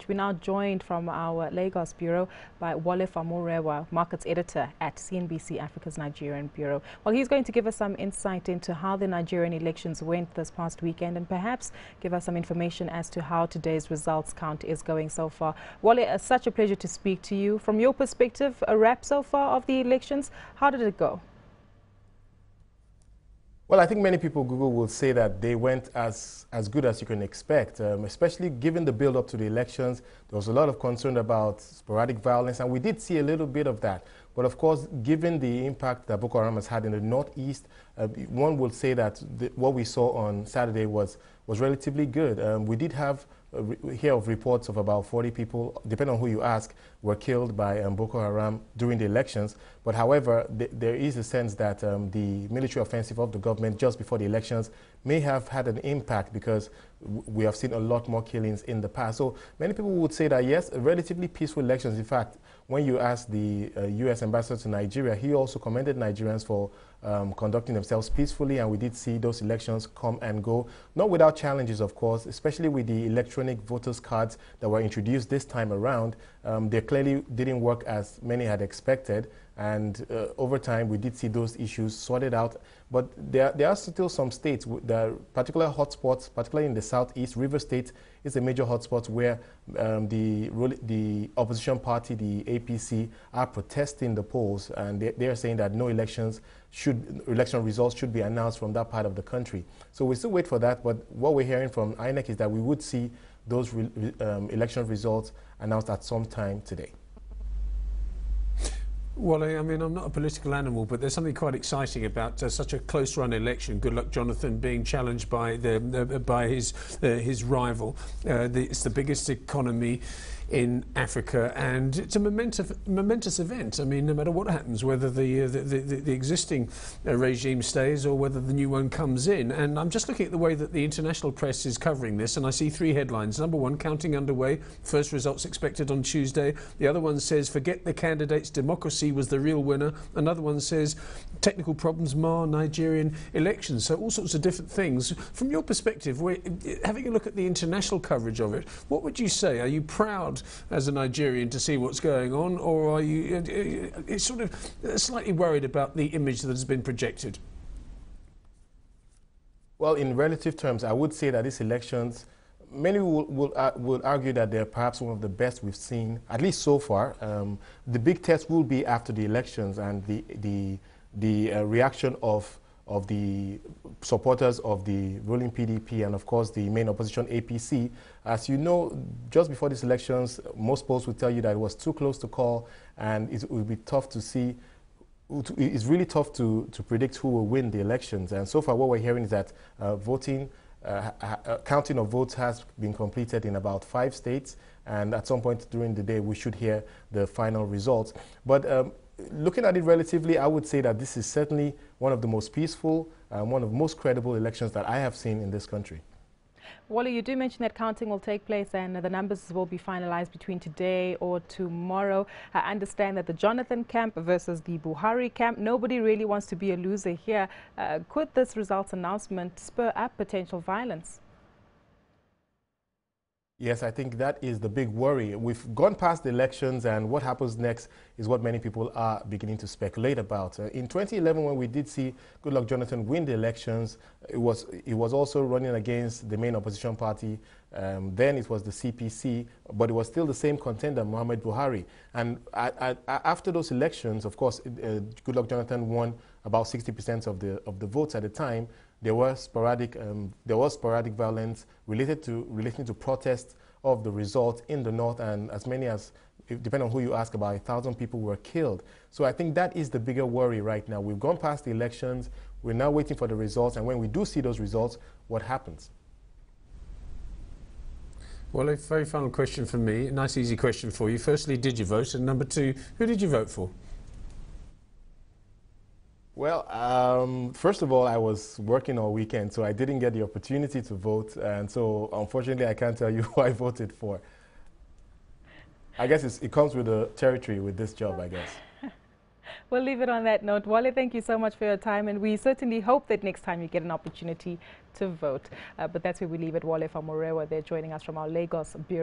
We're now joined from our Lagos bureau by Wole Famurewa, markets editor at CNBC Africa's Nigerian bureau. Well, he's going to give us some insight into how the Nigerian elections went this past weekend and perhaps give us some information as to how today's results count is going so far. Wole, it's such a pleasure to speak to you. From your perspective, a wrap so far of the elections, how did it go? Well, I think many people Google will say that they went as good as you can expect, especially given the build-up to the elections. There was a lot of concern about sporadic violence, and we did see a little bit of that. But of course, given the impact that Boko Haram has had in the northeast, one would say that what we saw on Saturday was relatively good. We did have hear of reports of about 40 people, depending on who you ask, were killed by Boko Haram during the elections. But however, there is a sense that the military offensive of the government just before the elections may have had an impact because we have seen a lot more killings in the past. So many people would say that yes, relatively peaceful elections. In fact, when you ask the U.S. ambassador to Nigeria, he also commended Nigerians for conducting themselves peacefully, and we did see those elections come and go, not without challenges, of course, especially with the electronic voters' cards that were introduced this time around. They clearly didn't work as many had expected, and over time we did see those issues sorted out. But there are still some states, the particular hotspots, particularly in the southeast. River State is a major hotspot where the opposition party, the APC, are protesting the polls, and they are saying that no election results should be announced from that part of the country. So we still wait for that, but what we're hearing from INEC is that we would see those election results announced at some time today. Well, I mean, I'm not a political animal, but there's something quite exciting about such a close-run election. Goodluck Jonathan being challenged by his rival. It's the biggest economy in Africa, and it's a momentous event. I mean, no matter what happens, whether the existing regime stays or whether the new one comes in. And I'm just looking at the way that the international press is covering this, and I see three headlines. Number one, counting underway, first results expected on Tuesday. The other one says, forget the candidates, democracy was the real winner. Another one says, technical problems mar Nigerian elections. So all sorts of different things. From your perspective, having a look at the international coverage of it, what would you say? Are you proud as a Nigerian to see what's going on, or are you sort of slightly worried about the image that has been projected? Well, in relative terms, I would say that these elections, many would argue that they're perhaps one of the best we've seen, at least so far. The big test will be after the elections and the reaction of the supporters of the ruling PDP and, of course, the main opposition APC. As you know, just before these elections, most polls would tell you that it was too close to call, and it would be tough to see. It's really tough to predict who will win the elections. And so far, what we're hearing is that counting of votes has been completed in about 5 states, and at some point during the day, we should hear the final results. But looking at it relatively, I would say that this is certainly one of the most peaceful, one of the most credible elections that I have seen in this country. Wole, you do mention that counting will take place and the numbers will be finalized between today or tomorrow. I understand that the Jonathan camp versus the Buhari camp, nobody really wants to be a loser here. Could this results announcement spur up potential violence? Yes, I think that is the big worry. We've gone past the elections, and what happens next is what many people are beginning to speculate about. In 2011, when we did see Goodluck Jonathan win the elections, he was also running against the main opposition party. Then it was the CPC, but it was still the same contender, Muhammad Buhari. And after those elections, of course, Goodluck Jonathan won about 60% of the votes at the time. There was sporadic violence relating to protests of the results in the north, and as many as, depending on who you ask, about 1,000 people were killed. So I think that is the bigger worry right now. We've gone past the elections. We're now waiting for the results, and when we do see those results, what happens? Well, a very final question from me. A nice, easy question for you. Firstly, did you vote? And number two, who did you vote for? Well, first of all, I was working all weekend, so I didn't get the opportunity to vote. And so, unfortunately, I can't tell you who I voted for. I guess it comes with the territory with this job, I guess. We'll leave it on that note. Wole, thank you so much for your time, and we certainly hope that next time you get an opportunity to vote. But that's where we leave it. Wole Famurewa, they're joining us from our Lagos bureau.